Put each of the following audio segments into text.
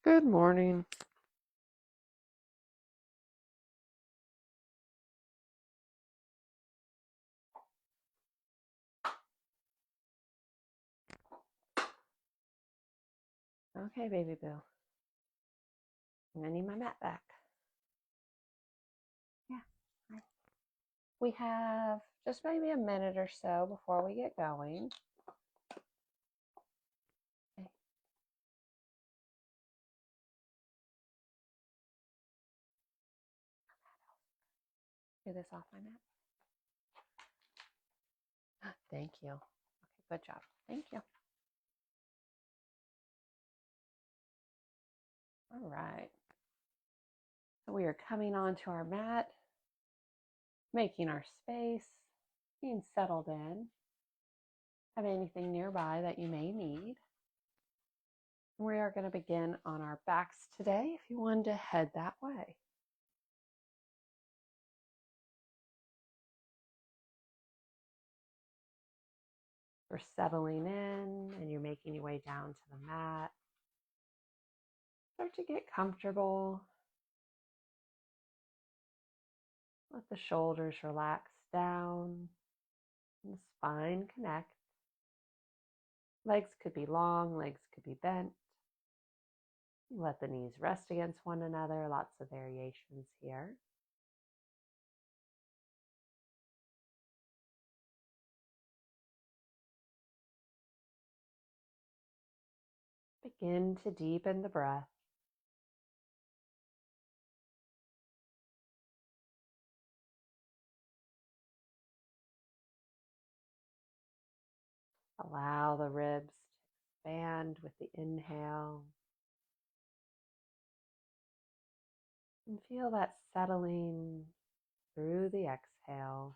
Good morning. Okay, baby boo. I'm gonna need my mat back. Yeah. We have just maybe a minute or so before we get going. Okay. Do this off my mat. Thank you. Okay, good job. Thank you. All right. So we are coming onto our mat, making our space, being settled in. Have anything nearby that you may need. We are going to begin on our backs today if you wanted to head that way. We're settling in and you're making your way down to the mat. Start to get comfortable. Let the shoulders relax down and the spine connect. Legs could be long, legs could be bent. Let the knees rest against one another. Lots of variations here. Begin to deepen the breath. Allow the ribs to expand with the inhale. And feel that settling through the exhale.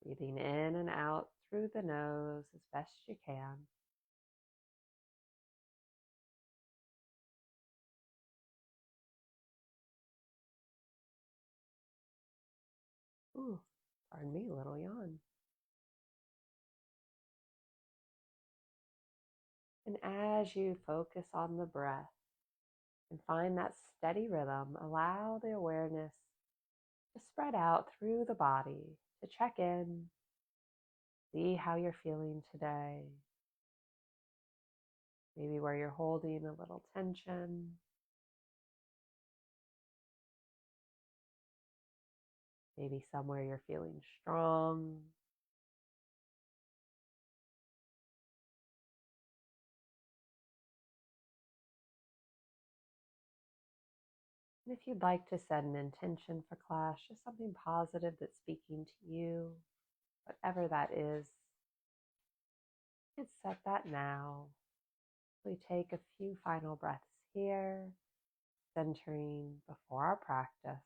Breathing in and out through the nose as best you can. Ooh, pardon me, a little yawn. And as you focus on the breath and find that steady rhythm, allow the awareness to spread out through the body to check in, see how you're feeling today. Maybe where you're holding a little tension. Maybe somewhere you're feeling strong. And if you'd like to set an intention for class, just something positive that's speaking to you, whatever that is, you can set that now. We take a few final breaths here, centering before our practice.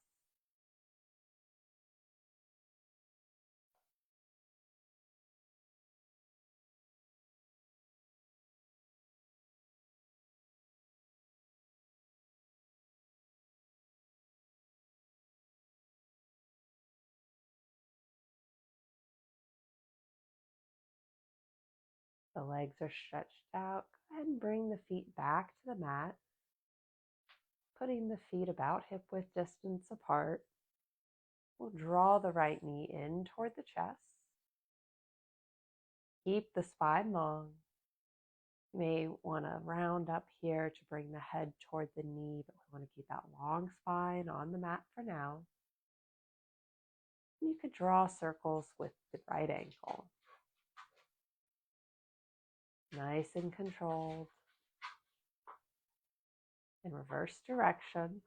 The legs are stretched out. Go ahead and bring the feet back to the mat, putting the feet about hip width distance apart. We'll draw the right knee in toward the chest. Keep the spine long. You may want to round up here to bring the head toward the knee, but we want to keep that long spine on the mat for now. You could draw circles with the right ankle. Nice and controlled. In reverse direction.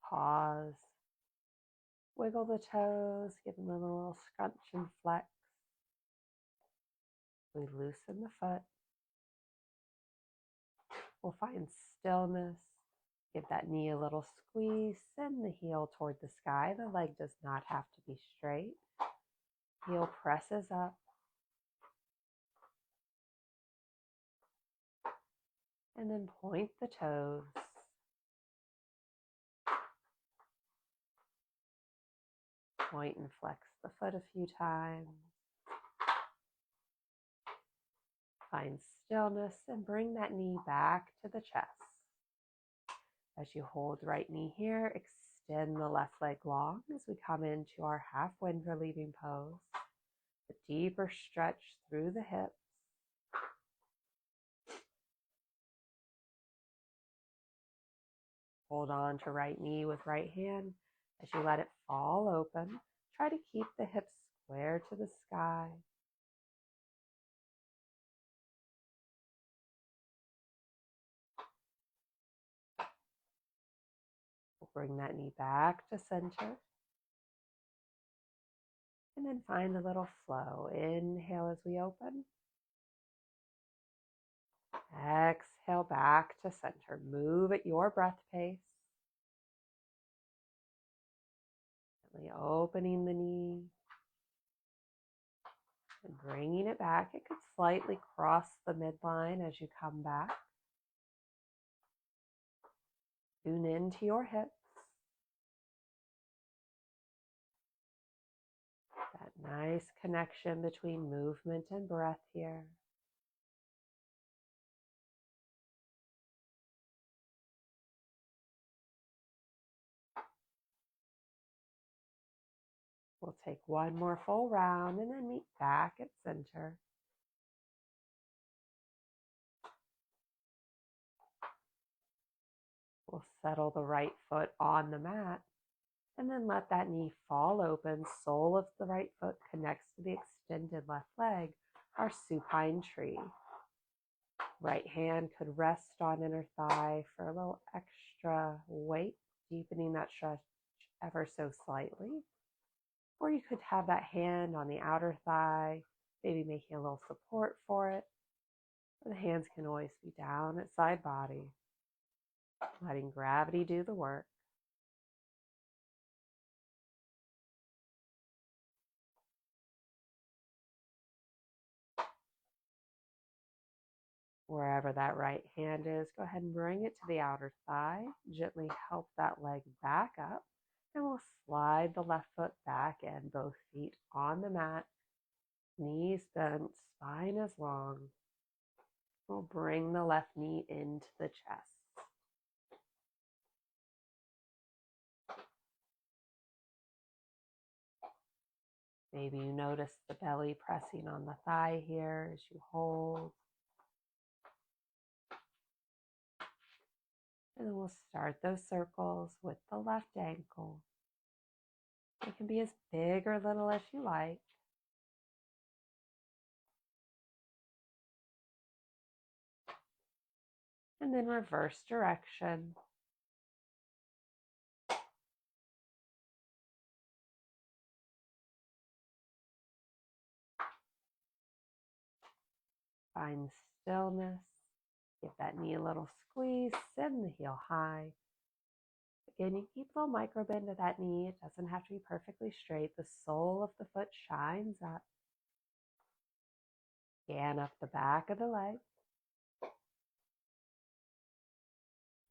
Pause. Wiggle the toes, give them a little scrunch and flex. We loosen the foot. We'll find stillness. Give that knee a little squeeze. Send the heel toward the sky. The leg does not have to be straight. Heel presses up. And then point the toes. Point and flex the foot a few times. Find stillness and bring that knee back to the chest. As you hold the right knee here, extend the left leg long as we come into our half wind relieving pose. A deeper stretch through the hips. Hold on to right knee with right hand as you let it fall open. Try to keep the hips square to the sky. We'll bring that knee back to center. And then find a little flow. Inhale as we open. Exhale back to center. Move at your breath pace. Gently opening the knee and bringing it back. It could slightly cross the midline as you come back. Tune into your hips. That nice connection between movement and breath here. We'll take one more full round and then meet back at center. We'll settle the right foot on the mat and then let that knee fall open. Sole of the right foot connects to the extended left leg, our supine tree. Right hand could rest on inner thigh for a little extra weight, deepening that stretch ever so slightly. Or you could have that hand on the outer thigh, maybe making a little support for it. The hands can always be down at side body, letting gravity do the work. Wherever that right hand is, go ahead and bring it to the outer thigh. Gently help that leg back up. And we'll slide the left foot back in, both feet on the mat, knees bent, spine is long. We'll bring the left knee into the chest. Maybe you notice the belly pressing on the thigh here as you hold. And then we'll start those circles with the left ankle. It can be as big or little as you like. And then reverse direction. Find stillness. Give that knee a little squeeze. Send the heel high. Again, you keep a little micro bend to that knee. It doesn't have to be perfectly straight. The sole of the foot shines up. Scan up the back of the leg.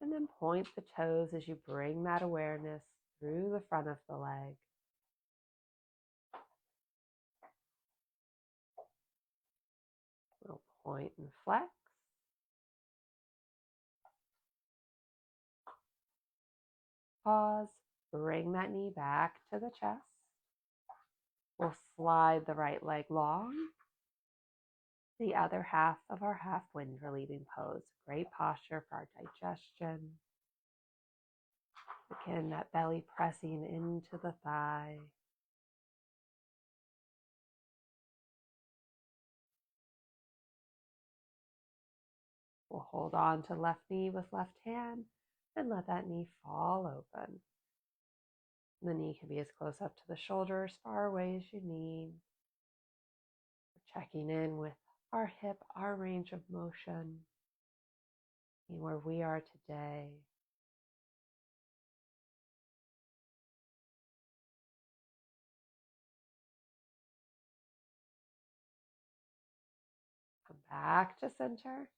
And then point the toes as you bring that awareness through the front of the leg. We'll point and flex. Pause. Bring that knee back to the chest. We'll slide the right leg long. The other half of our half wind relieving pose. Great posture for our digestion. Again, that belly pressing into the thigh. We'll hold on to left knee with left hand and let that knee fall open. The knee can be as close up to the shoulder, as far away as you need. We're checking in with our hip, our range of motion, and where we are today. Come back to center.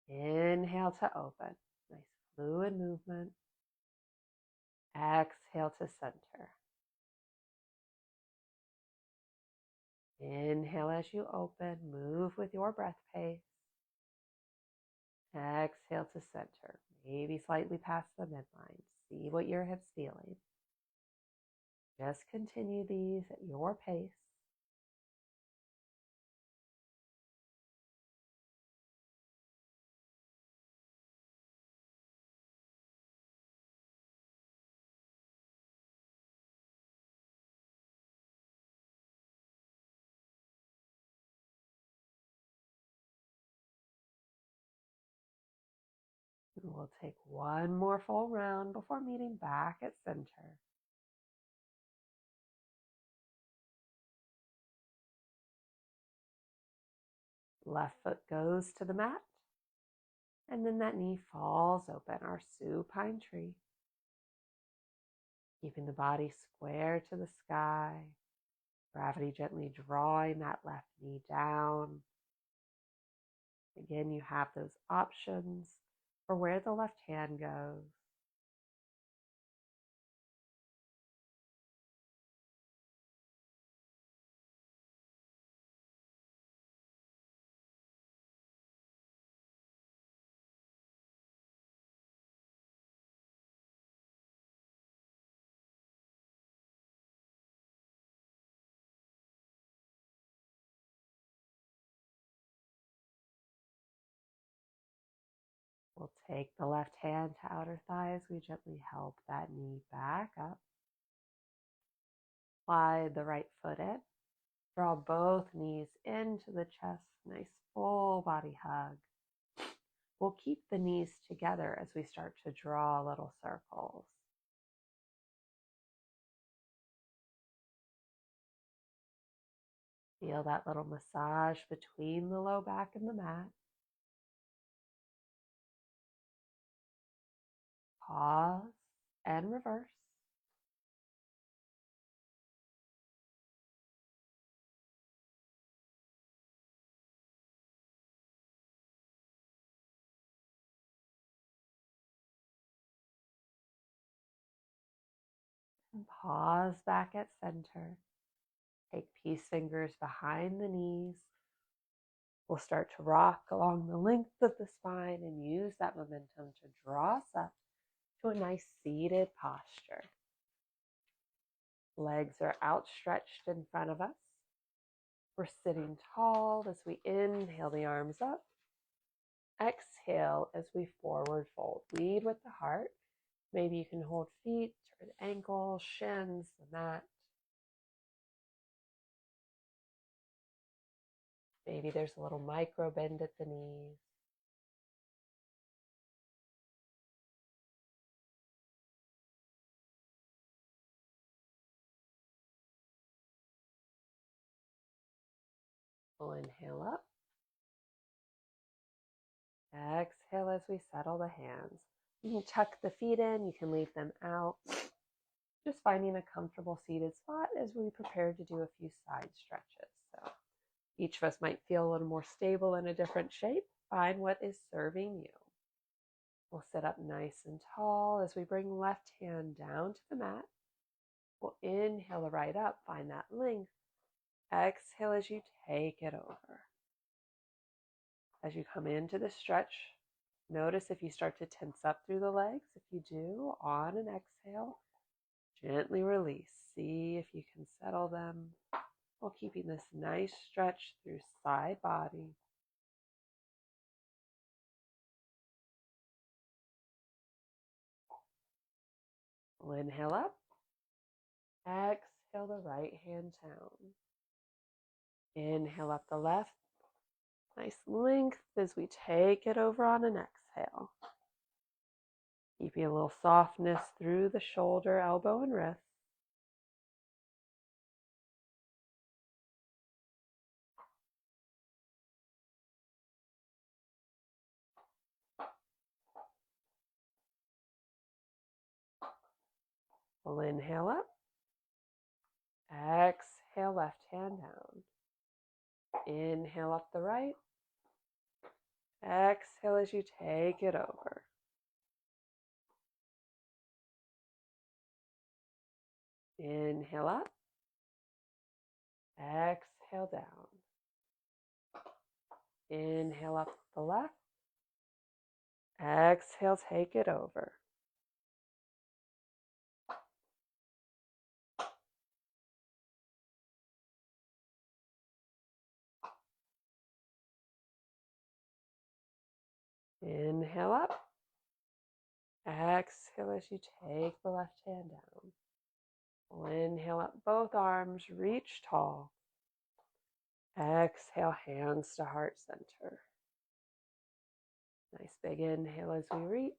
Inhale to open. Nice fluid movement. Exhale to center. Inhale as you open, move with your breath pace. Exhale to center, maybe slightly past the midline. See what your hips feeling. Just continue these at your pace. And we'll take one more full round before meeting back at center. Left foot goes to the mat, and then that knee falls open, our supine tree. Keeping the body square to the sky, gravity gently drawing that left knee down. Again, you have those options for where the left hand goes. We'll take the left hand to outer thigh as we gently help that knee back up. Slide the right foot in. Draw both knees into the chest. Nice full body hug. We'll keep the knees together as we start to draw little circles. Feel that little massage between the low back and the mat. Pause and reverse. And pause back at center. Take peace fingers behind the knees. We'll start to rock along the length of the spine and use that momentum to draw us up to a nice seated posture. Legs are outstretched in front of us. We're sitting tall as we inhale the arms up. Exhale as we forward fold. Lead with the heart. Maybe you can hold feet or the ankles, shins, the mat. Maybe there's a little micro bend at the knees. We'll inhale up. Exhale as we settle the hands. You can tuck the feet in, you can leave them out. Just finding a comfortable seated spot as we prepare to do a few side stretches. So each of us might feel a little more stable in a different shape. Find what is serving you. We'll sit up nice and tall as we bring left hand down to the mat. We'll inhale the right up, find that length. Exhale as you take it over. As you come into the stretch, notice if you start to tense up through the legs. If you do, on an exhale, gently release. See if you can settle them while keeping this nice stretch through side body. We'll inhale up. Exhale the right hand down. Inhale up the left. Nice length as we take it over on an exhale. Keeping a little softness through the shoulder, elbow, and wrist. We'll inhale up. Exhale, left hand down. Inhale up the right. Exhale as you take it over. Inhale up. Exhale exhale down. Inhale up the left. Exhale, take it over. Inhale up. Exhale as you take the left hand down. We'll inhale up both arms, reach tall. Exhale, hands to heart center. Nice big inhale as we reach.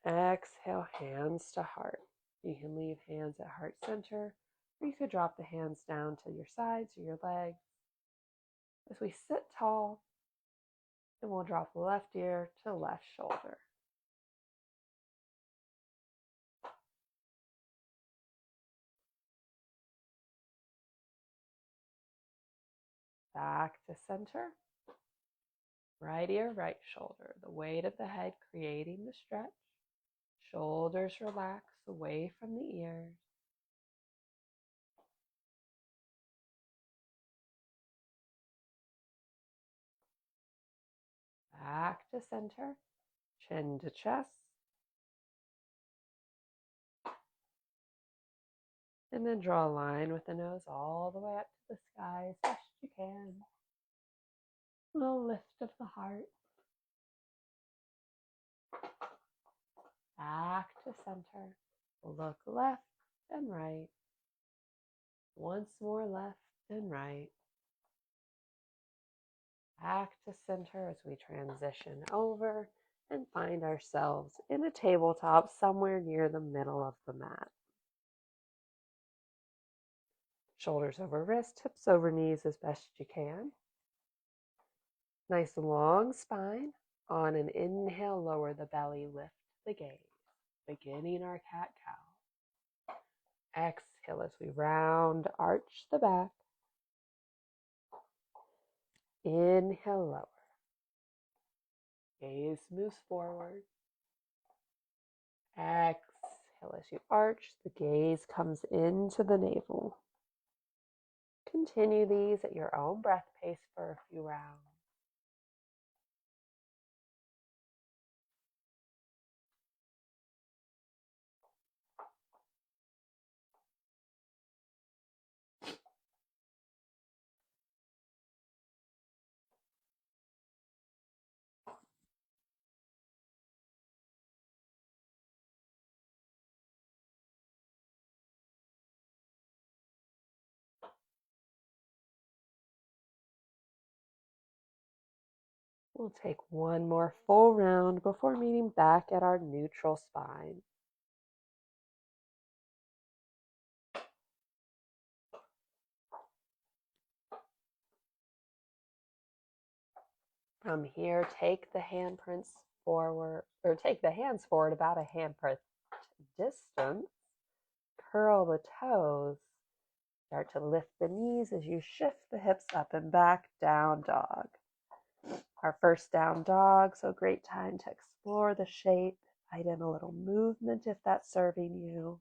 Exhale, hands to heart. You can leave hands at heart center, or you could drop the hands down to your sides or your legs. As we sit tall, and we'll drop the left ear to left shoulder. Back to center. Right ear, right shoulder. The weight of the head creating the stretch. Shoulders relax away from the ears. Back to center. Chin to chest. And then draw a line with the nose all the way up to the sky as best you can. A little lift of the heart. Back to center. Look left and right. Once more left and right. Back to center as we transition over and find ourselves in a tabletop somewhere near the middle of the mat. Shoulders over wrist, hips over knees as best you can. Nice long spine. On an inhale, lower the belly, lift the gaze. Beginning our cat-cow. Exhale as we round, arch the back. Inhale, lower. Gaze moves forward. Exhale as you arch, the gaze comes into the navel. Continue these at your own breath pace for a few rounds. We'll take one more full round before meeting back at our neutral spine. From here, take the handprints forward, or take the hands forward about a handprint distance. Curl the toes. Start to lift the knees as you shift the hips up and back, down dog. Our first down dog, so great time to explore the shape. Invite in a little movement if that's serving you.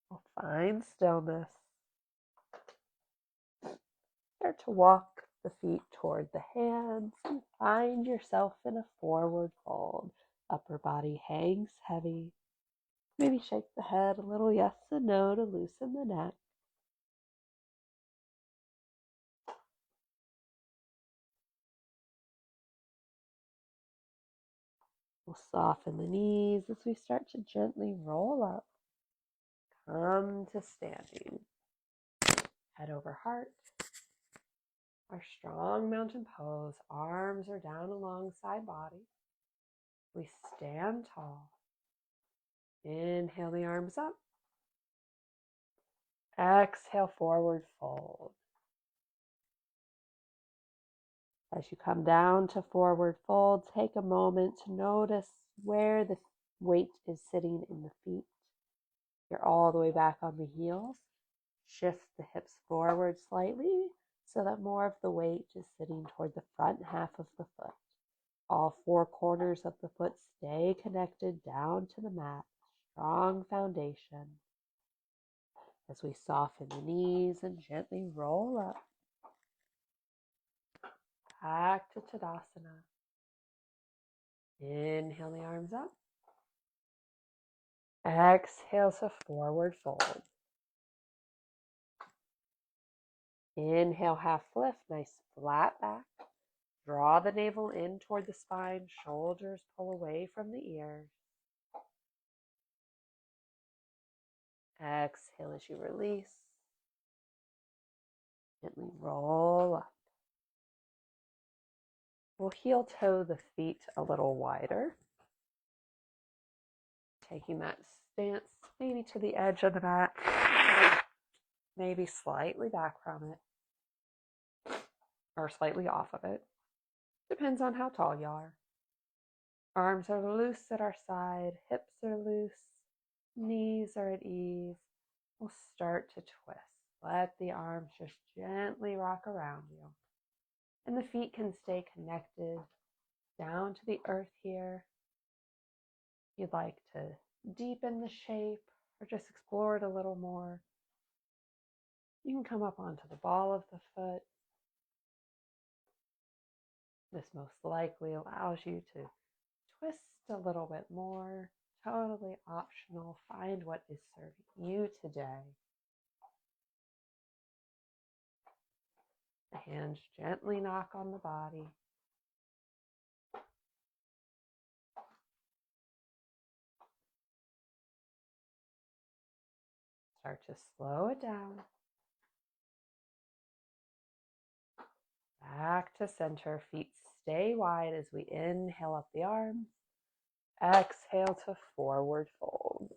We'll find stillness. Start to walk the feet toward the hands and find yourself in a forward fold. Upper body hangs heavy. Maybe shake the head a little yes and no to loosen the neck. We'll soften the knees as we start to gently roll up. Come to standing. Head over heart. Our strong mountain pose. Arms are down alongside body. We stand tall. Inhale the arms up. Exhale, forward fold. As you come down to forward fold, take a moment to notice where the weight is sitting in the feet. You're all the way back on the heels. Shift the hips forward slightly. so that more of the weight is sitting toward the front half of the foot. All four corners of the foot stay connected down to the mat. Strong foundation. As we soften the knees and gently roll up. Back to Tadasana. Inhale the arms up. Exhale to forward fold. Inhale, half lift, nice flat back. Draw the navel in toward the spine, shoulders pull away from the ears. Exhale as you release. Gently roll up. We'll heel toe the feet a little wider. Taking that stance maybe to the edge of the mat, maybe slightly back from it, or slightly off of it. Depends on how tall you are. Arms are loose at our side, hips are loose, knees are at ease. We'll start to twist. Let the arms just gently rock around you. And the feet can stay connected down to the earth here. If you'd like to deepen the shape or just explore it a little more, you can come up onto the ball of the foot. This most likely allows you to twist a little bit more. Totally optional. Find what is serving you today. The hands gently knock on the body. Start to slow it down. Back to center. Feet stay wide as we inhale up the arms. Exhale to forward fold.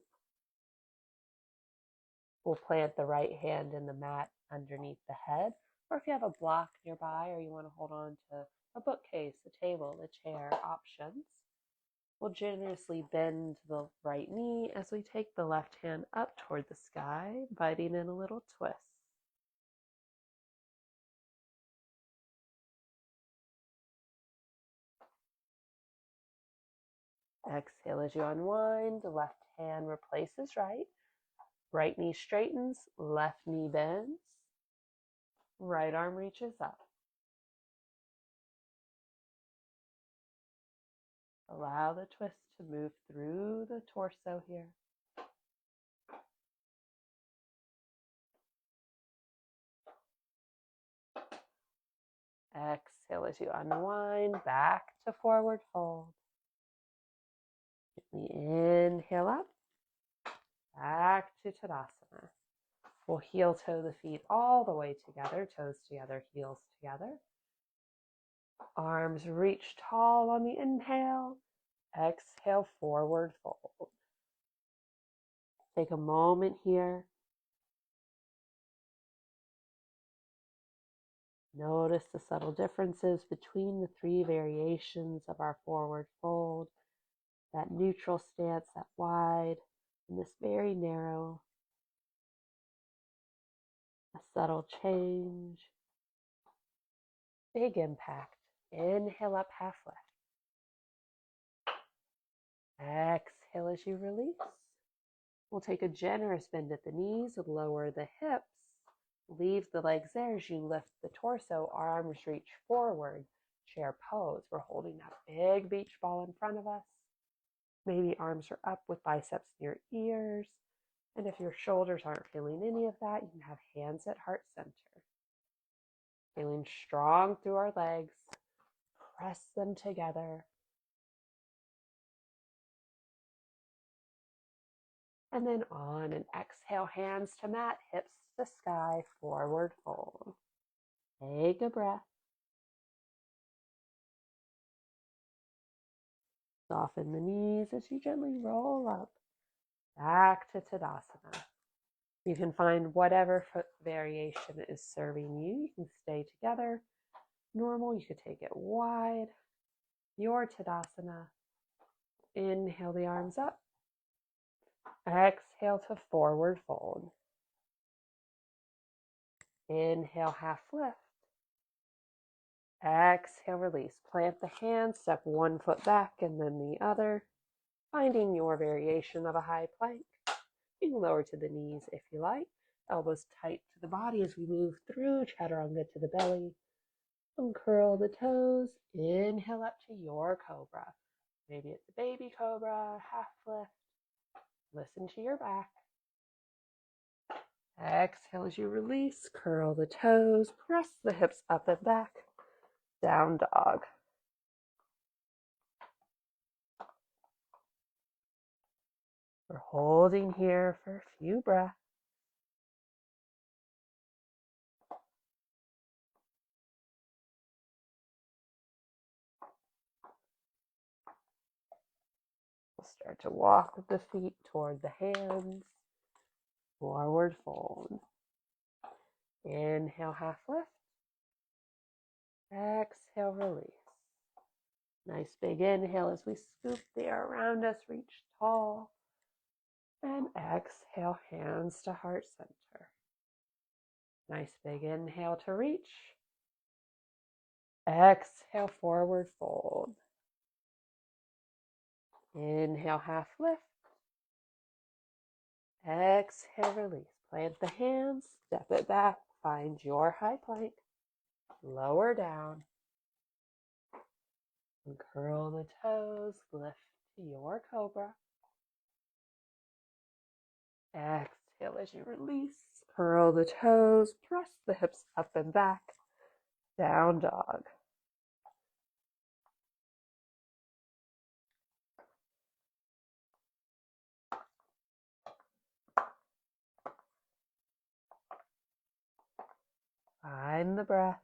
We'll plant the right hand in the mat underneath the head, or if you have a block nearby or you want to hold on to a bookcase, a table, a chair, options. We'll generously bend the right knee as we take the left hand up toward the sky, inviting in a little twist. Exhale as you unwind. The left hand replaces right. Right knee straightens, left knee bends. Right arm reaches up. Allow the twist to move through the torso here. Exhale as you unwind, back to forward fold. Gently inhale up, back to Tadasana. We'll heel toe the feet all the way together, toes together, heels together. Arms reach tall on the inhale. Exhale, forward fold. Take a moment here. Notice the subtle differences between the three variations of our forward fold. That neutral stance, that wide, and this very narrow. A subtle change. Big impact. Inhale up, half lift. Exhale as you release. We'll take a generous bend at the knees, lower the hips. Leave the legs there as you lift the torso, arms reach forward, chair pose. We're holding that big beach ball in front of us. Maybe arms are up with biceps near ears. And if your shoulders aren't feeling any of that, you can have hands at heart center. Feeling strong through our legs. Press them together. And then on an exhale, hands to mat, hips to sky, forward fold. Take a breath. Soften the knees as you gently roll up. Back to Tadasana. You can find whatever foot variation is serving you. You can stay together. Normal, you could take it wide. Your Tadasana. Inhale the arms up. Exhale to forward fold. Inhale, half lift. Exhale, release. Plant the hands, step one foot back and then the other, finding your variation of a high plank. You can lower to the knees if you like. Elbows tight to the body as we move through chaturanga to the belly. Uncurl the toes. Inhale up to your cobra. Maybe it's a baby cobra, half lift. Listen to your back. Exhale as you release. Curl the toes. Press the hips up and back. Down dog. We're holding here for a few breaths. We'll start to walk with the feet toward the hands. Forward fold. Inhale, half lift. Exhale, release. Nice big inhale as we scoop the air around us, reach tall. And exhale, hands to heart center. Nice big inhale to reach. Exhale, forward fold. Inhale, half lift. Exhale, release. Plant the hands, step it back, find your high plank. Lower down. And curl the toes, lift to your cobra. Exhale as you release. Curl the toes, press the hips up and back. Down dog. Find the breath.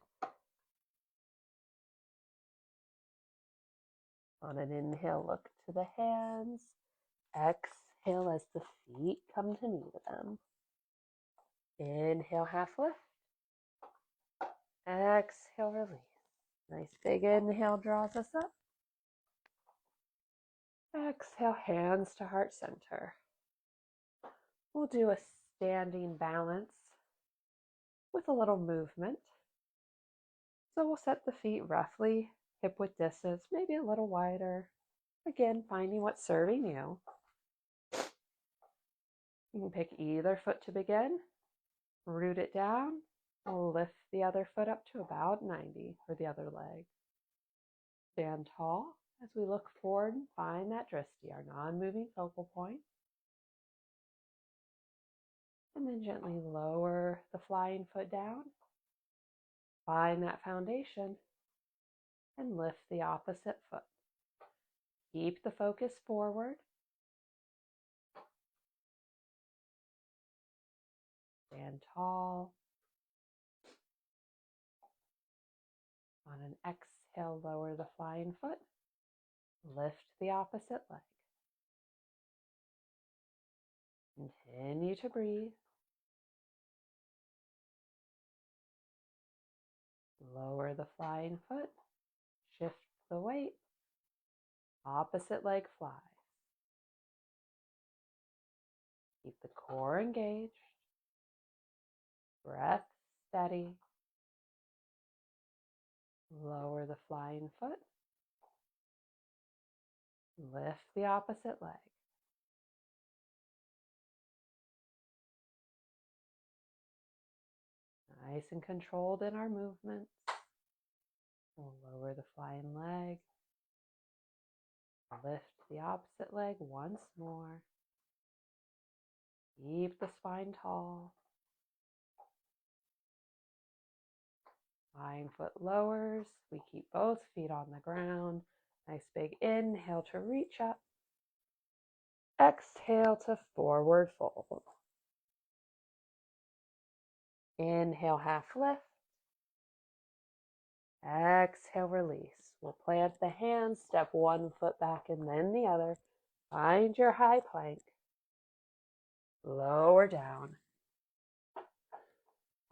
On an inhale, look to the hands. Exhale as the feet come to meet them. Inhale, half lift. Exhale, release. Nice big inhale draws us up. Exhale, hands to heart center. We'll do a standing balance with a little movement. So we'll set the feet roughly hip width distance, maybe a little wider. Again, finding what's serving you. You can pick either foot to begin, root it down, lift the other foot up to about 90 for the other leg. Stand tall as we look forward and find that drishti, our non-moving focal point. And then gently lower the flying foot down. Find that foundation and lift the opposite foot. Keep the focus forward. Stand tall. On an exhale, lower the flying foot. Lift the opposite leg. Continue to breathe. Lower the flying foot. Shift the weight. Opposite leg flies. Keep the core engaged. Breath steady. Lower the flying foot. Lift the opposite leg. Nice and controlled in our movements. We'll lower the flying leg. Lift the opposite leg once more. Keep the spine tall. Flying foot lowers. We keep both feet on the ground. Nice big inhale to reach up. Exhale to forward fold. Inhale, half lift. Exhale, release. We'll plant the hands, step one foot back and then the other. Find your high plank. Lower down.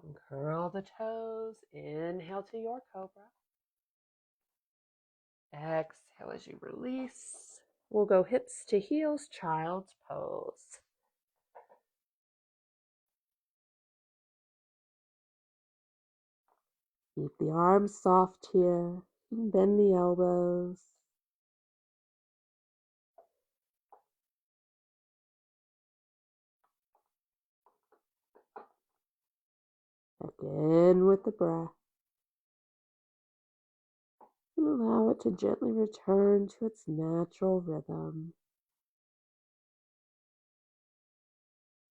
And curl the toes. Inhale to your cobra. Exhale as you release. We'll go hips to heels, child's pose. Keep the arms soft here and bend the elbows. Check in with the breath and allow it to gently return to its natural rhythm.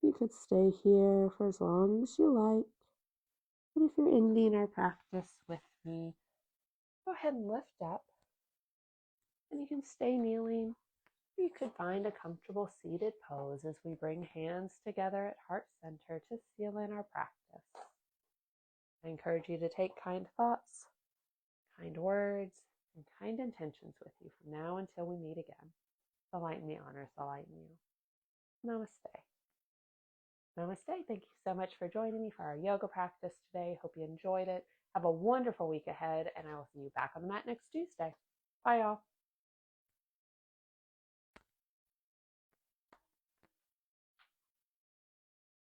You could stay here for as long as you like, but if you're ending our practice with me, go ahead and lift up, and you can stay kneeling. You could find a comfortable seated pose as we bring hands together at heart center to seal in our practice. I encourage you to take kind thoughts, kind words, and kind intentions with you from now until we meet again. The light and the honors the light in you. Namaste. Namaste. Thank you so much for joining me for our yoga practice today. Hope you enjoyed it. Have a wonderful week ahead, and I will see you back on the mat next Tuesday. Bye, y'all.